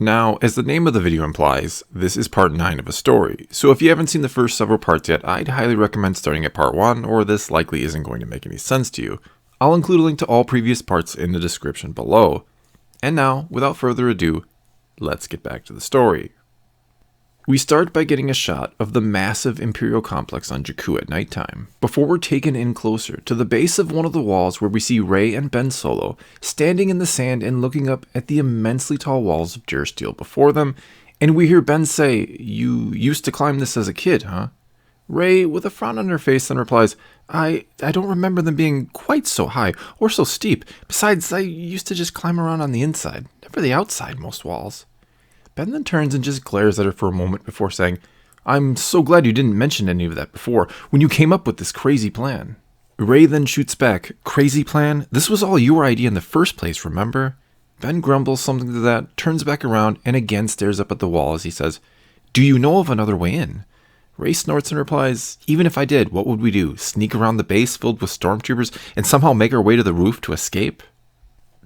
Now, as the name of the video implies, this is part 9 of a story, so if you haven't seen the first several parts yet, I'd highly recommend starting at part 1, or this likely isn't going to make any sense to you. I'll include a link to all previous parts in the description below. And now, without further ado, let's get back to the story. We start by getting a shot of the massive Imperial complex on Jakku at nighttime, before we're taken in closer to the base of one of the walls where we see Rey and Ben Solo standing in the sand and looking up at the immensely tall walls of durasteel before them, and we hear Ben say, "You used to climb this as a kid, huh?" Rey, with a frown on her face, then replies, I don't remember them being quite so high, or so steep. Besides, I used to just climb around on the inside, never the outside most walls. Ben then turns and just glares at her for a moment before saying, "I'm so glad you didn't mention any of that before, when you came up with this crazy plan." Rey then shoots back, "Crazy plan? This was all your idea in the first place, remember?" Ben grumbles something to that, turns back around, and again stares up at the wall as he says, "Do you know of another way in?" Rey snorts and replies, "Even if I did, what would we do? Sneak around the base filled with stormtroopers and somehow make our way to the roof to escape?"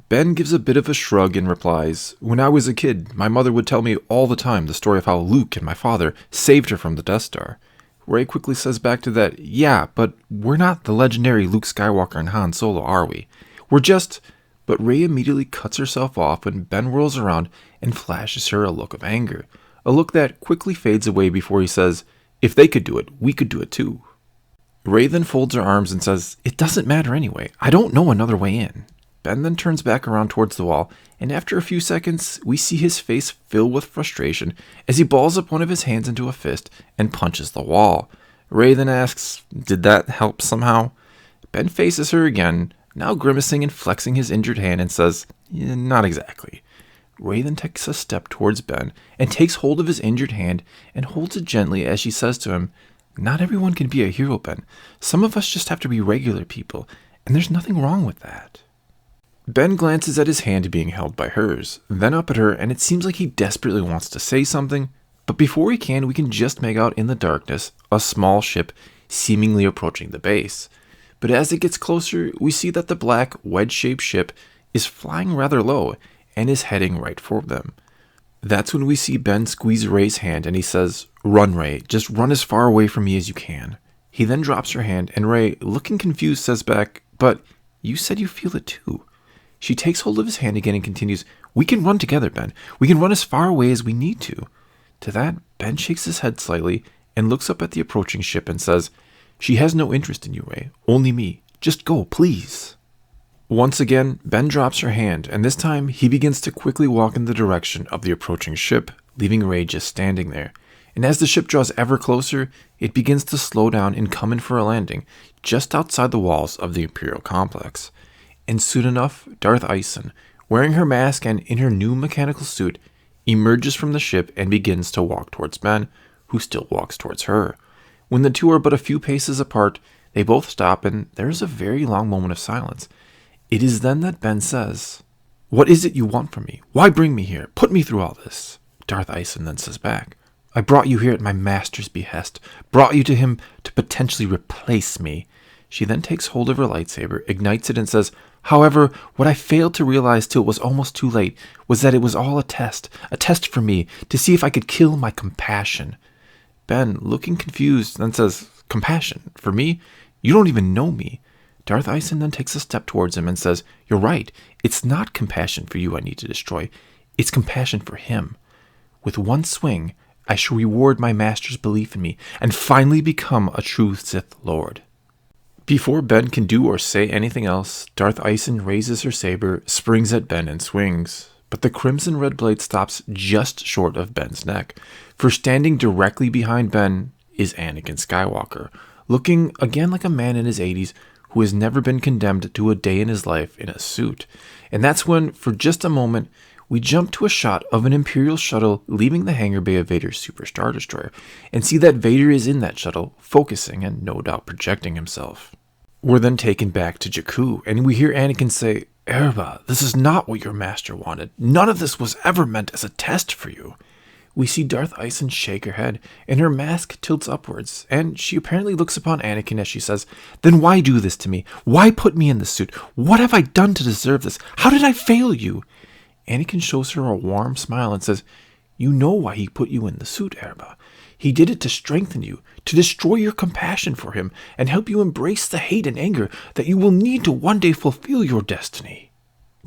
Ben gives a bit of a shrug and replies, "When I was a kid, my mother would tell me all the time the story of how Luke and my father saved her from the Death Star." Rey quickly says back to that, "Yeah, but we're not the legendary Luke Skywalker and Han Solo, are we? We're just..." But Rey immediately cuts herself off when Ben whirls around and flashes her a look of anger. A look that quickly fades away before he says, "If they could do it, we could do it too." Rey then folds her arms and says, "It doesn't matter anyway. I don't know another way in." Ben then turns back around towards the wall, and after a few seconds, we see his face fill with frustration as he balls up one of his hands into a fist and punches the wall. Rey then asks, "Did that help somehow?" Ben faces her again, now grimacing and flexing his injured hand, and says, "Not exactly." Rey then takes a step towards Ben and takes hold of his injured hand and holds it gently as she says to him, "Not everyone can be a hero, Ben. Some of us just have to be regular people, and there's nothing wrong with that." Ben glances at his hand being held by hers, then up at her, and it seems like he desperately wants to say something, but before he can, we can just make out in the darkness a small ship seemingly approaching the base. But as it gets closer, we see that the black, wedge-shaped ship is flying rather low and is heading right for them. That's when we see Ben squeeze Rey's hand and he says, "Run, Rey, just run as far away from me as you can." He then drops her hand and Rey, looking confused, says back, "But you said you feel it too." She takes hold of his hand again and continues, "We can run together, Ben. We can run as far away as we need to." To that, Ben shakes his head slightly and looks up at the approaching ship and says, "She has no interest in you, Rey. Only me. Just go, please." Once again, Ben drops her hand, and this time he begins to quickly walk in the direction of the approaching ship, leaving Rey just standing there. And as the ship draws ever closer, it begins to slow down and come in for a landing, just outside the walls of the Imperial complex. And soon enough, Darth Ison, wearing her mask and in her new mechanical suit, emerges from the ship and begins to walk towards Ben, who still walks towards her. When the two are but a few paces apart, they both stop and there is a very long moment of silence. It is then that Ben says, "What is it you want from me? Why bring me here? Put me through all this." Darth Ison then says back, "I brought you here at my master's behest, brought you to him to potentially replace me." She then takes hold of her lightsaber, ignites it, and says, "However, what I failed to realize till it was almost too late was that it was all a test for me, to see if I could kill my compassion." Ben, looking confused, then says, "Compassion? For me? You don't even know me." Darth Ison then takes a step towards him and says, "You're right. It's not compassion for you I need to destroy. It's compassion for him. With one swing, I shall reward my master's belief in me and finally become a true Sith Lord." Before Ben can do or say anything else, Darth Ison raises her saber, springs at Ben, and swings. But the crimson red blade stops just short of Ben's neck, for standing directly behind Ben is Anakin Skywalker, looking again like a man in his 80s who has never been condemned to a day in his life in a suit. And that's when, for just a moment, we jump to a shot of an Imperial shuttle leaving the hangar bay of Vader's Super Star Destroyer, and see that Vader is in that shuttle, focusing and no doubt projecting himself. We're then taken back to Jakku, and we hear Anakin say, "Erba, this is not what your master wanted. None of this was ever meant as a test for you." We see Darth Ison shake her head, and her mask tilts upwards, and she apparently looks upon Anakin as she says, "Then why do this to me? Why put me in the suit? What have I done to deserve this? How did I fail you?" Anakin shows her a warm smile and says, "You know why he put you in the suit, Erba. He did it to strengthen you, to destroy your compassion for him, and help you embrace the hate and anger that you will need to one day fulfill your destiny."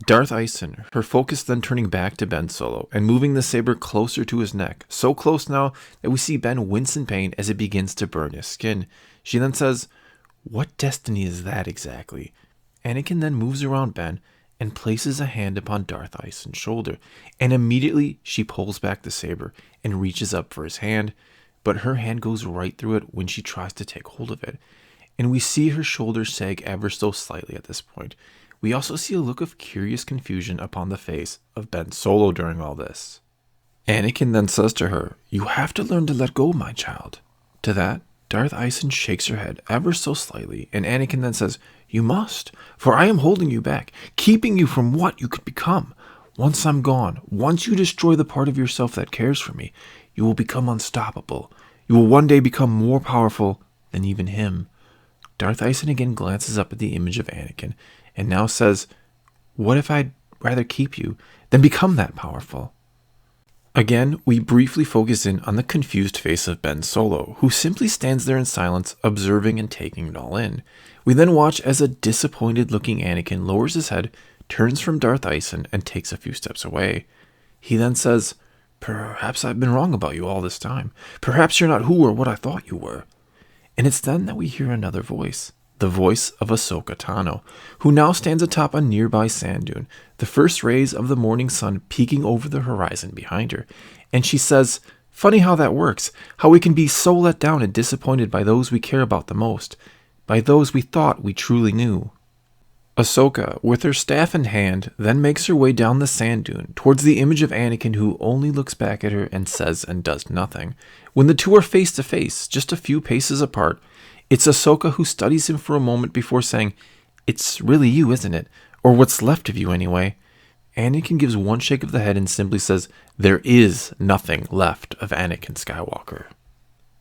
Darth Ison, her focus then turning back to Ben Solo and moving the saber closer to his neck, so close now that we see Ben wince in pain as it begins to burn his skin. She then says, "What destiny is that exactly?" Anakin then moves around Ben and places a hand upon Darth Ison's shoulder, and immediately she pulls back the saber and reaches up for his hand, but her hand goes right through it when she tries to take hold of it, and we see her shoulder sag ever so slightly at this point. We also see a look of curious confusion upon the face of Ben Solo during all this. Anakin then says to her, "You have to learn to let go, my child." To that, Darth Ison shakes her head ever so slightly, and Anakin then says, "You must, for I am holding you back, keeping you from what you could become. Once I'm gone, once you destroy the part of yourself that cares for me, you will become unstoppable. You will one day become more powerful than even him." Darth Ison again glances up at the image of Anakin, and now says, "What if I'd rather keep you than become that powerful?" Again, we briefly focus in on the confused face of Ben Solo, who simply stands there in silence, observing and taking it all in. We then watch as a disappointed-looking Anakin lowers his head, turns from Darth Ison, and takes a few steps away. He then says, "Perhaps I've been wrong about you all this time. Perhaps you're not who or what I thought you were." And it's then that we hear another voice. The voice of Ahsoka Tano, who now stands atop a nearby sand dune, the first rays of the morning sun peeking over the horizon behind her. And she says, "Funny how that works, how we can be so let down and disappointed by those we care about the most, by those we thought we truly knew." Ahsoka, with her staff in hand, then makes her way down the sand dune towards the image of Anakin, who only looks back at her and says and does nothing. When the two are face to face, just a few paces apart, it's Ahsoka who studies him for a moment before saying, "It's really you, isn't it? Or what's left of you anyway?" Anakin gives one shake of the head and simply says, "There is nothing left of Anakin Skywalker."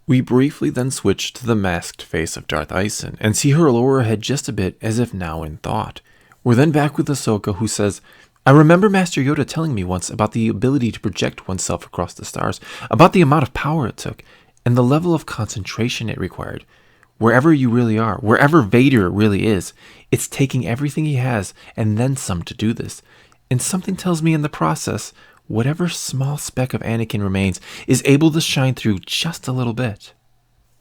We briefly then switch to the masked face of Darth Ison and see her lower her head just a bit as if now in thought. We're then back with Ahsoka, who says, "I remember Master Yoda telling me once about the ability to project oneself across the stars, about the amount of power it took, and the level of concentration it required. Wherever you really are, wherever Vader really is, it's taking everything he has and then some to do this. And something tells me in the process, whatever small speck of Anakin remains is able to shine through just a little bit."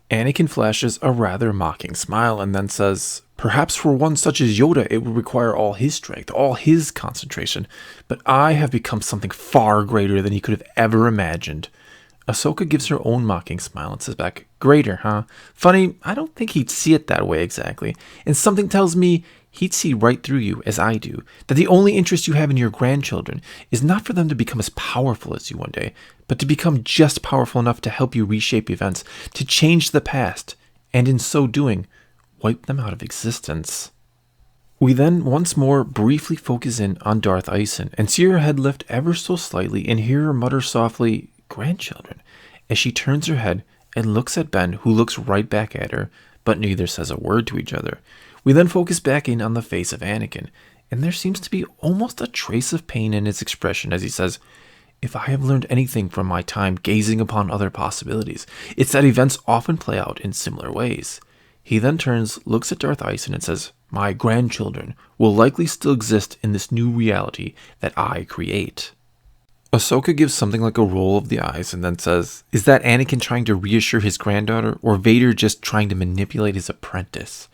Anakin flashes a rather mocking smile and then says, "Perhaps for one such as Yoda it would require all his strength, all his concentration, but I have become something far greater than he could have ever imagined." Ahsoka gives her own mocking smile and says back, "Greater, huh? Funny, I don't think he'd see it that way exactly. And something tells me he'd see right through you, as I do, that the only interest you have in your grandchildren is not for them to become as powerful as you one day, but to become just powerful enough to help you reshape events, to change the past, and in so doing, wipe them out of existence." We then once more briefly focus in on Darth Ison and see her head lift ever so slightly and hear her mutter softly, "Grandchildren," as she turns her head and looks at Ben, who looks right back at her, but neither says a word to each other. We then focus back in on the face of Anakin, and there seems to be almost a trace of pain in his expression as he says, "If I have learned anything from my time gazing upon other possibilities, it's that events often play out in similar ways." He then turns, looks at Darth Ison, and says, "My grandchildren will likely still exist in this new reality that I create." Ahsoka gives something like a roll of the eyes and then says, "Is that Anakin trying to reassure his granddaughter, or Vader just trying to manipulate his apprentice?"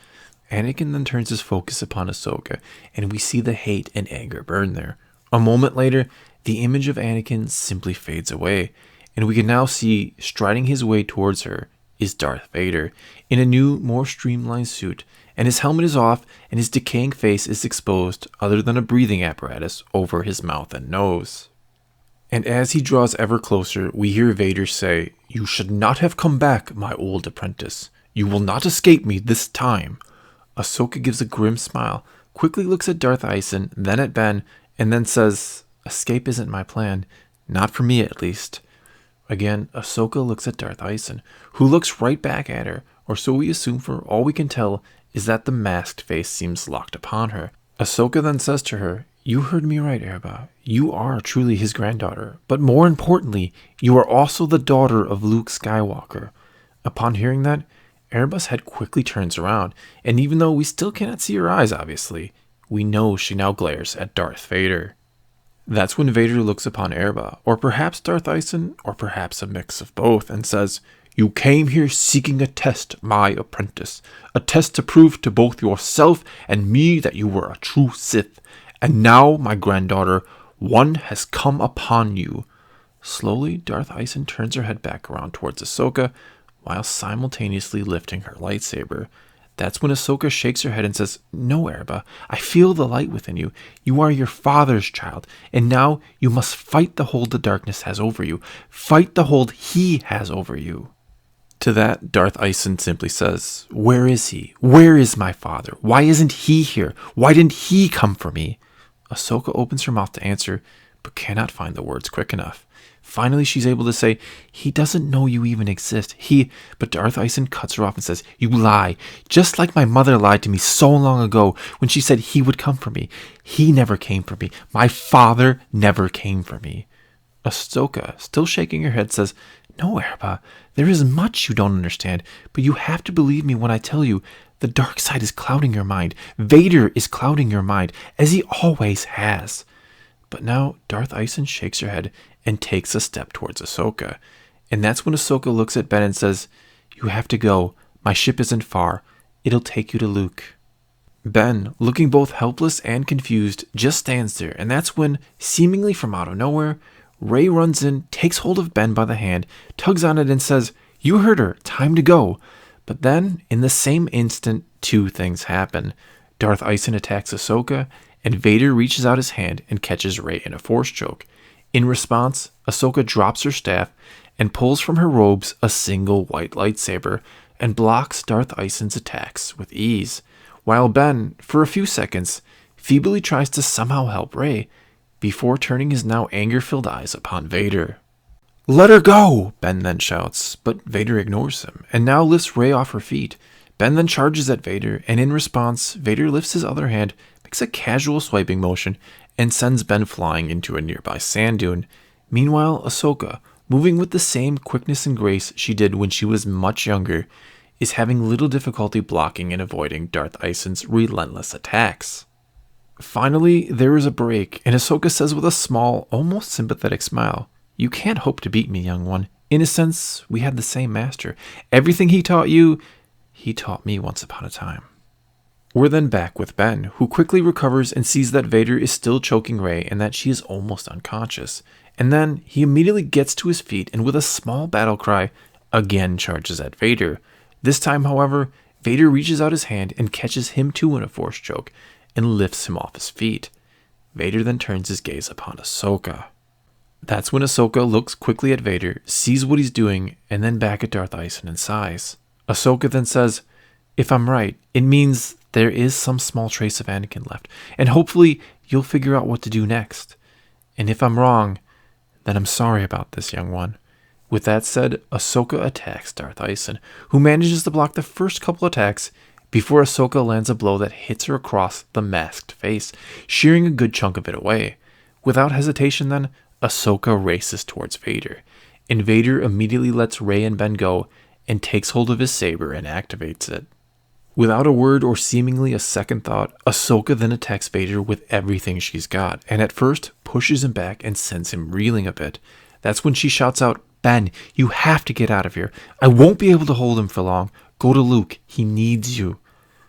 Anakin then turns his focus upon Ahsoka, and we see the hate and anger burn there. A moment later, the image of Anakin simply fades away, and we can now see, striding his way towards her, is Darth Vader, in a new, more streamlined suit, and his helmet is off, and his decaying face is exposed, other than a breathing apparatus, over his mouth and nose. And as he draws ever closer, we hear Vader say, "You should not have come back, my old apprentice. You will not escape me this time." Ahsoka gives a grim smile, quickly looks at Darth Ison, then at Ben, and then says, "Escape isn't my plan. Not for me, at least." Again, Ahsoka looks at Darth Ison, who looks right back at her, or so we assume, for all we can tell is that the masked face seems locked upon her. Ahsoka then says to her, You heard me right, Erba. You are truly his granddaughter, but more importantly, you are also the daughter of Luke Skywalker. Upon hearing that, Erba's head quickly turns around, and even though we still cannot see her eyes, obviously, we know she now glares at Darth Vader. That's when Vader looks upon Erba, or perhaps Darth Ison, or perhaps a mix of both, and says, "You came here seeking a test, my apprentice. A test to prove to both yourself and me that you were a true Sith. And now, my granddaughter, one has come upon you." Slowly, Darth Ison turns her head back around towards Ahsoka, while simultaneously lifting her lightsaber. That's when Ahsoka shakes her head and says, "No, Erba, I feel the light within you. You are your father's child, and now you must fight the hold the darkness has over you. Fight the hold he has over you." To that, Darth Ison simply says, "Where is he? Where is my father? Why isn't he here? Why didn't he come for me?" Ahsoka opens her mouth to answer, but cannot find the words quick enough. Finally, she's able to say, "He doesn't know you even exist. But Darth Ison cuts her off and says, "You lie. Just like my mother lied to me so long ago when she said he would come for me. He never came for me. My father never came for me." Ahsoka, still shaking her head, says, "No, Erba, there is much you don't understand, but you have to believe me when I tell you, the dark side is clouding your mind. Vader is clouding your mind, as he always has." But now Darth Ison shakes her head and takes a step towards Ahsoka. And that's when Ahsoka looks at Ben and says, "You have to go. My ship isn't far. It'll take you to Luke." Ben, looking both helpless and confused, just stands there, and that's when, seemingly from out of nowhere, Rey runs in, takes hold of Ben by the hand, tugs on it and says, "You heard her. Time to go." But then, in the same instant, two things happen. Darth Ison attacks Ahsoka, and Vader reaches out his hand and catches Rey in a force choke. In response, Ahsoka drops her staff and pulls from her robes a single white lightsaber and blocks Darth Ison's attacks with ease, while Ben, for a few seconds, feebly tries to somehow help Rey before turning his now anger-filled eyes upon Vader. "Let her go!" Ben then shouts, but Vader ignores him and now lifts Rey off her feet. Ben then charges at Vader, and in response, Vader lifts his other hand, makes a casual swiping motion, and sends Ben flying into a nearby sand dune. Meanwhile, Ahsoka, moving with the same quickness and grace she did when she was much younger, is having little difficulty blocking and avoiding Darth Ison's relentless attacks. Finally, there is a break, and Ahsoka says with a small, almost sympathetic smile, "You can't hope to beat me, young one. In a sense, we had the same master. Everything he taught you, he taught me once upon a time." We're then back with Ben, who quickly recovers and sees that Vader is still choking Rey and that she is almost unconscious. And then he immediately gets to his feet and with a small battle cry, again charges at Vader. This time, however, Vader reaches out his hand and catches him too in a force choke and lifts him off his feet. Vader then turns his gaze upon Ahsoka. That's when Ahsoka looks quickly at Vader, sees what he's doing, and then back at Darth Ison and sighs. Ahsoka then says, "If I'm right, it means there is some small trace of Anakin left, and hopefully you'll figure out what to do next. And if I'm wrong, then I'm sorry about this, young one." With that said, Ahsoka attacks Darth Ison, who manages to block the first couple attacks before Ahsoka lands a blow that hits her across the masked face, shearing a good chunk of it away. Without hesitation then, Ahsoka races towards Vader, and Vader immediately lets Rey and Ben go and takes hold of his saber and activates it. Without a word or seemingly a second thought, Ahsoka then attacks Vader with everything she's got, and at first pushes him back and sends him reeling a bit. That's when she shouts out, "Ben, you have to get out of here. I won't be able to hold him for long. Go to Luke. He needs you."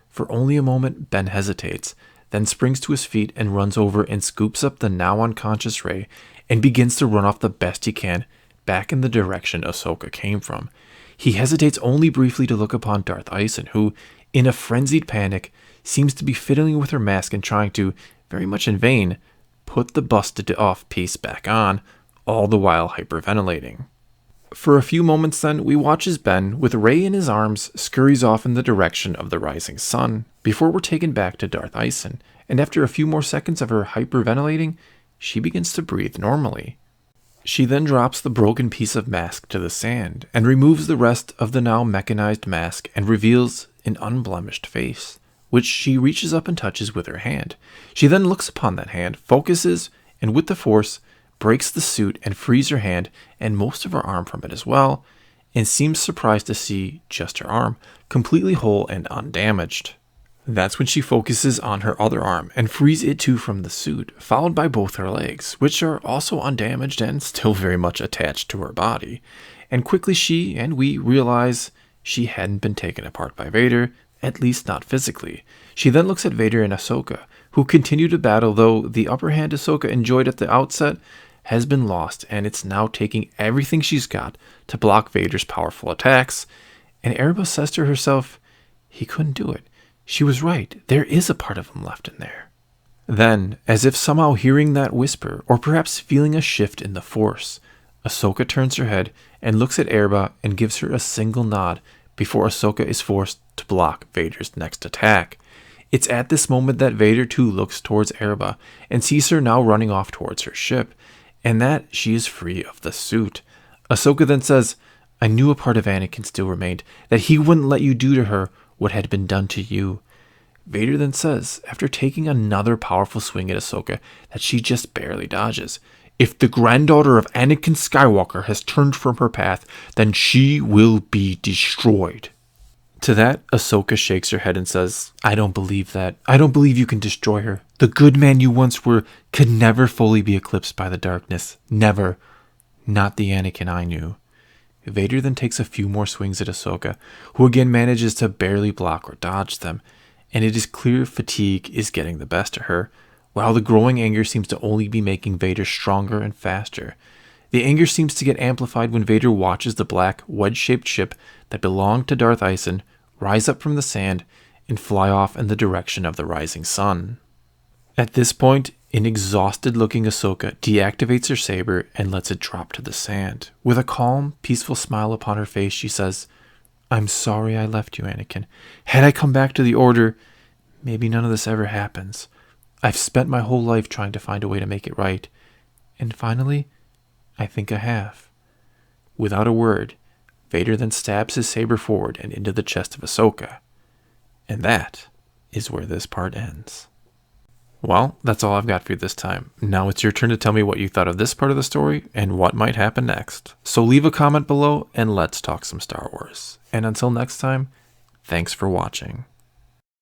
For only a moment, Ben hesitates, then springs to his feet and runs over and scoops up the now unconscious Rey and begins to run off the best he can back in the direction Ahsoka came from. He hesitates only briefly to look upon Darth Ison, who, in a frenzied panic, seems to be fiddling with her mask and trying to, very much in vain, put the busted off piece back on, all the while hyperventilating. For a few moments then, we watch as Ben, with Rey in his arms, scurries off in the direction of the rising sun, before we're taken back to Darth Ison, and after a few more seconds of her hyperventilating, she begins to breathe normally. She then drops the broken piece of mask to the sand, and removes the rest of the now mechanized mask and reveals an unblemished face, which she reaches up and touches with her hand. She then looks upon that hand, focuses, and with the force, breaks the suit and frees her hand and most of her arm from it as well, and seems surprised to see just her arm, completely whole and undamaged. That's when she focuses on her other arm and frees it too from the suit, followed by both her legs, which are also undamaged and still very much attached to her body. And quickly she and we realize she hadn't been taken apart by Vader, at least not physically. She then looks at Vader and Ahsoka, who continue to battle, though the upper hand Ahsoka enjoyed at the outset has been lost, and it's now taking everything she's got to block Vader's powerful attacks. And Erebus says to herself, he couldn't do it. She was right. There is a part of him left in there. Then, as if somehow hearing that whisper, or perhaps feeling a shift in the Force, Ahsoka turns her head and looks at Erebus and gives her a single nod before Ahsoka is forced to block Vader's next attack. It's at this moment that Vader too looks towards Erebus and sees her now running off towards her ship, and that she is free of the suit. Ahsoka then says, I knew a part of Anakin still remained, that he wouldn't let you do to her what had been done to you. Vader then says, after taking another powerful swing at Ahsoka that she just barely dodges, if the granddaughter of Anakin Skywalker has turned from her path, then she will be destroyed. To that, Ahsoka shakes her head and says, I don't believe that. I don't believe you can destroy her. The good man you once were could never fully be eclipsed by the darkness. Never. Not the Anakin I knew. Vader then takes a few more swings at Ahsoka, who again manages to barely block or dodge them, and it is clear fatigue is getting the best of her, while the growing anger seems to only be making Vader stronger and faster. The anger seems to get amplified when Vader watches the black, wedge-shaped ship that belonged to Darth Ison rise up from the sand and fly off in the direction of the rising sun. At this point, an exhausted-looking Ahsoka deactivates her saber and lets it drop to the sand. With a calm, peaceful smile upon her face, she says, I'm sorry I left you, Anakin. Had I come back to the Order, maybe none of this ever happens. I've spent my whole life trying to find a way to make it right. And finally, I think I have. Without a word, Vader then stabs his saber forward and into the chest of Ahsoka. And that is where this part ends. Well, that's all I've got for you this time. Now it's your turn to tell me what you thought of this part of the story and what might happen next. So leave a comment below and let's talk some Star Wars. And until next time, thanks for watching.